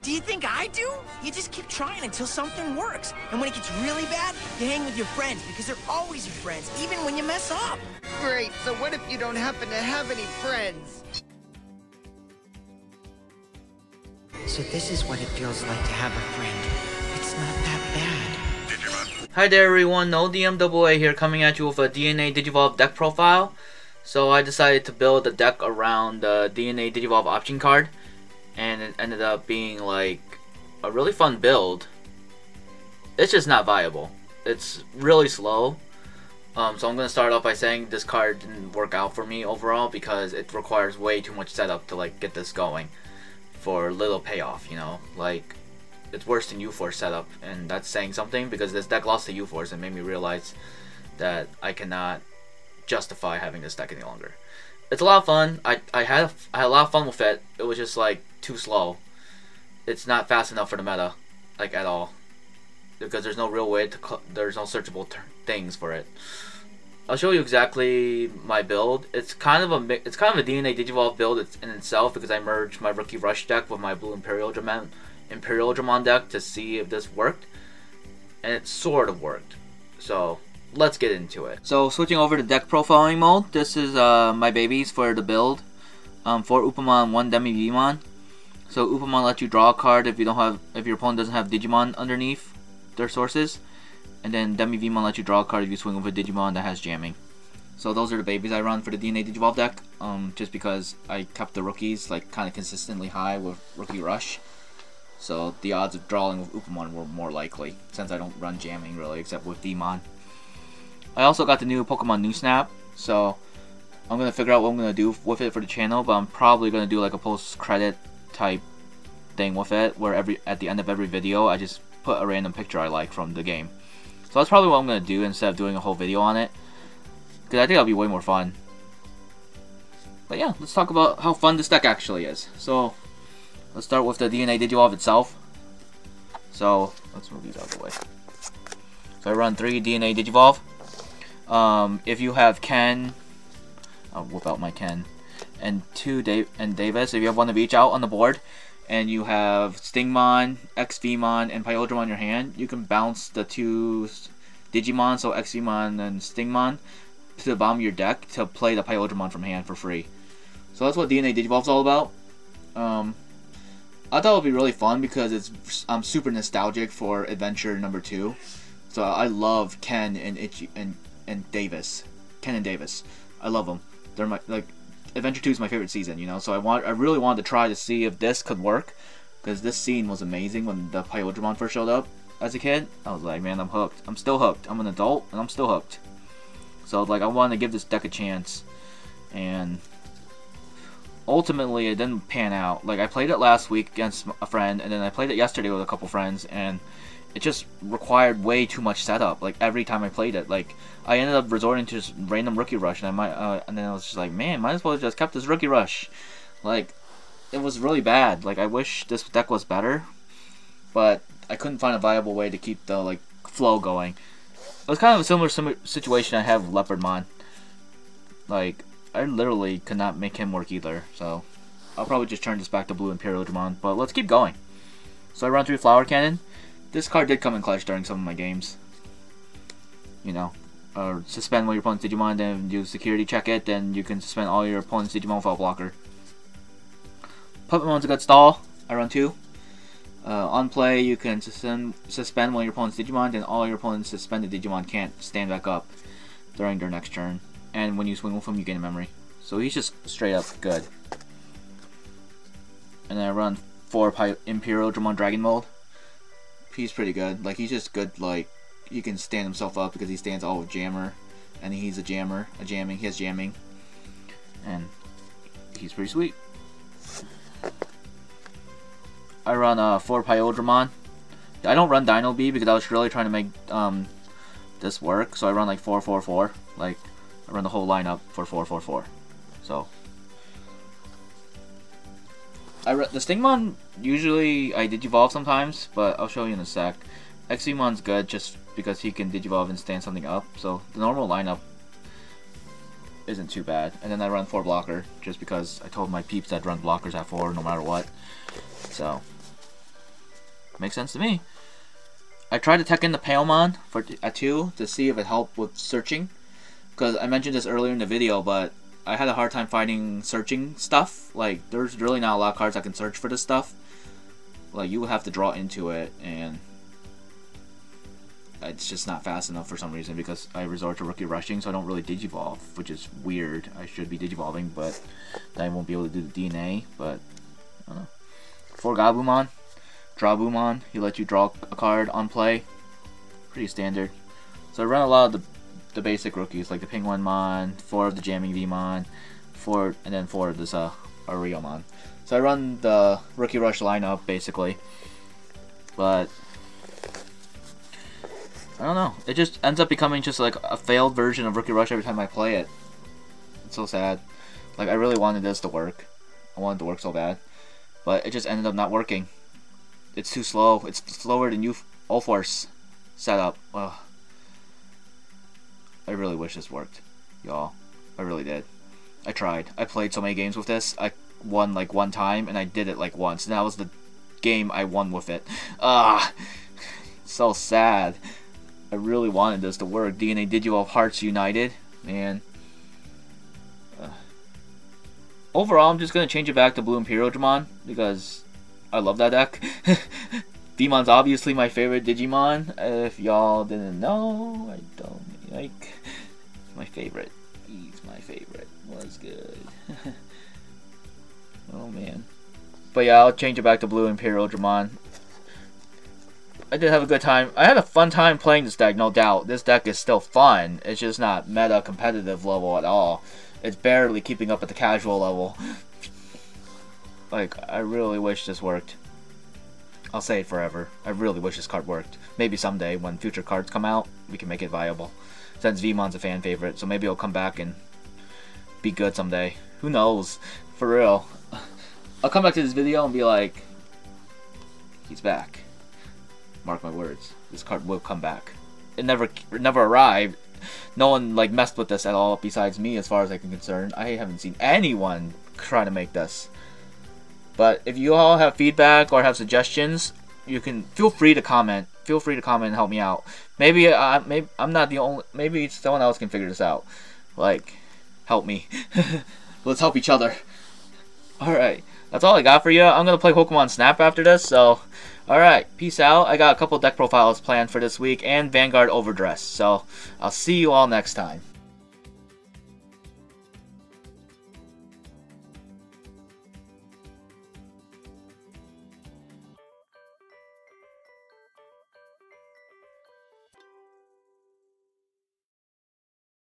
Do you think I do? You just keep trying until something works. And when it gets really bad, you hang with your friends because they're always your friends, even when you mess up. Great, so what if you don't happen to have any friends? So this is what it feels like to have a friend. It's not that bad. Digimon. Hi there everyone, No DMAA here, coming at you with a DNA Digivolve deck profile. So I decided to build a deck around the DNA Digivolve option card, and it ended up being like a really fun build. It's just not viable. It's really slow. So I'm going to start off by saying this card didn't work out for me overall because it requires way too much setup to like get this going for little payoff, you know. Like, it's worse than U-Force setup, and that's saying something because this deck lost to U-Force and made me realize that I cannot justify having this deck any longer. It's a lot of fun. I had a lot of fun with it. It was just like too slow. It's not fast enough for the meta, like at all, because there's no real way to there's no searchable things for it. I'll show you exactly my build. It's kind of a DNA Digivolve build in itself because I merged my Rookie Rush deck with my Blue Imperial Digimon deck to see if this worked, and it sort of worked. So let's get into it. So switching over to deck profiling mode, this is my babies for the build. 4 Upamon, 1 Digimon. So Upamon lets you draw a card if your opponent doesn't have Digimon underneath their sources, and then Digimon lets you draw a card if you swing with a Digimon that has jamming. So those are the babies I run for the DNA Digivolve deck. Just because I kept the rookies like kind of consistently high with Rookie Rush, so the odds of drawing with Upamon were more likely since I don't run jamming really except with Demon. I also got the new Pokemon New Snap, so I'm gonna figure out what I'm gonna do with it for the channel, but I'm probably gonna do like a post-credit type thing with it, where at the end of every video I just put a random picture I like from the game. So that's probably what I'm gonna do instead of doing a whole video on it, because I think that'll be way more fun. But yeah, let's talk about how fun this deck actually is. So let's start with the DNA Digivolve itself. So let's move these out of the way. So I run 3 DNA Digivolve. If you have Ken, I'll whip out my Ken, and Davis, if you have one of each out on the board, and you have Stingmon, XVmon, and Pyodramon in your hand, you can bounce the 2 Digimon, so XVmon and Stingmon, to the bottom of your deck to play the Pyodramon from hand for free. So that's what DNA Digivolve's all about. I thought it would be really fun because I'm super nostalgic for Adventure number 2. So I love Ken and Davis. Ken and Davis. I love them. They're my Adventure 2 is my favorite season, you know. So I really wanted to try to see if this could work, because this scene was amazing when the Pyodramon first showed up as a kid. I was like, man, I'm hooked. I'm still hooked. I'm an adult and I'm still hooked. So like I wanted to give this deck a chance, and ultimately it didn't pan out. Like I played it last week against a friend, and then I played it yesterday with a couple friends, and it just required way too much setup. Like every time I played it, like I ended up resorting to just random Rookie Rush, and and then I was just like, man, might as well have just kept this Rookie Rush. Like it was really bad. Like I wish this deck was better, but I couldn't find a viable way to keep the like flow going. It was kind of a similar situation I have with Leopardmon. Like I literally could not make him work either. So I'll probably just turn this back to Blue Imperial Digimon. But let's keep going. So I run through Flower Cannon. This card did come in clutch during some of my games. You know, suspend one of your opponent's Digimon, then do security check it, then you can suspend all your opponent's Digimon without blocker. Puppetmon's a good stall. I run 2. On play, you can suspend one of your opponent's Digimon, then all your opponent's suspended Digimon can't stand back up during their next turn. And when you swing with him, you gain a memory. So he's just straight up good. And then I run 4 Imperial Digimon Dragon Mode. He's pretty good. Like he's just good. Like he can stand himself up because he stands all with Jammer, and he's a jammer, jamming. He has jamming, and he's pretty sweet. I run 4 Pyodramon. I don't run Dino B because I was really trying to make this work. So I run like 4-4-4. Like I run the whole lineup for 4-4-4. So the Stingmon, usually I Digivolve sometimes, but I'll show you in a sec. XVmon's good just because he can Digivolve and stand something up, so the normal lineup isn't too bad. And then I run 4 blocker, just because I told my peeps I'd run blockers at 4 no matter what. So Makes sense to me. I tried to tech in the Palemon for a 2 to see if it helped with searching. Because I mentioned this earlier in the video, but I had a hard time finding searching stuff. Like, there's really not a lot of cards that can search for this stuff. Like, you would have to draw into it, and it's just not fast enough for some reason because I resort to rookie rushing, so I don't really Digivolve, which is weird. I should be Digivolving, but then I won't be able to do the DNA, but I don't know. 4 Gabumon, Drabumon, he lets you draw a card on play. Pretty standard. So I run a lot of the basic rookies, like the Penguinmon, 4 of the Jamming Vmon, 4, and then 4 of this Ariomon. So I run the Rookie Rush lineup, basically. But I don't know. It just ends up becoming just like a failed version of Rookie Rush every time I play it. It's so sad. Like, I really wanted this to work. I wanted it to work so bad. But it just ended up not working. It's too slow. It's slower than All-Force setup. Ugh. I really wish this worked, y'all. I really did. I tried. I played so many games with this. I won like 1 time, and I did it like once, and that was the game I won with it. So sad. I really wanted this to work. DNA Digivolve Hearts United, man. Overall, I'm just gonna change it back to Blue Imperial Digimon because I love that deck. Veemon's obviously my favorite Digimon. If y'all didn't know, I don't like my favorite. He's my favorite. Was good. Oh man. But yeah, I'll change it back to Blue Imperial Digimon. I did have a good time. I had a fun time playing this deck, no doubt. This deck is still fun. It's just not meta competitive level at all. It's barely keeping up at the casual level. Like, I really wish this worked. I'll say it forever. I really wish this card worked. Maybe someday, when future cards come out, we can make it viable. Since Veemon's a fan favorite, so maybe it'll come back and be good someday. Who knows? For real. I'll come back to this video and be like, he's back. Mark my words. This card will come back. It never arrived. No one like messed with this at all besides me, as far as I can concern. I haven't seen anyone try to make this. But if you all have feedback or have suggestions, you can feel free to comment. Feel free to comment and help me out. Maybe I'm not the only. Maybe someone else can figure this out. Like, help me. Let's help each other. All right, that's all I got for you. I'm gonna play Pokemon Snap after this. So, all right, peace out. I got a couple deck profiles planned for this week and Vanguard Overdress. So I'll see you all next time.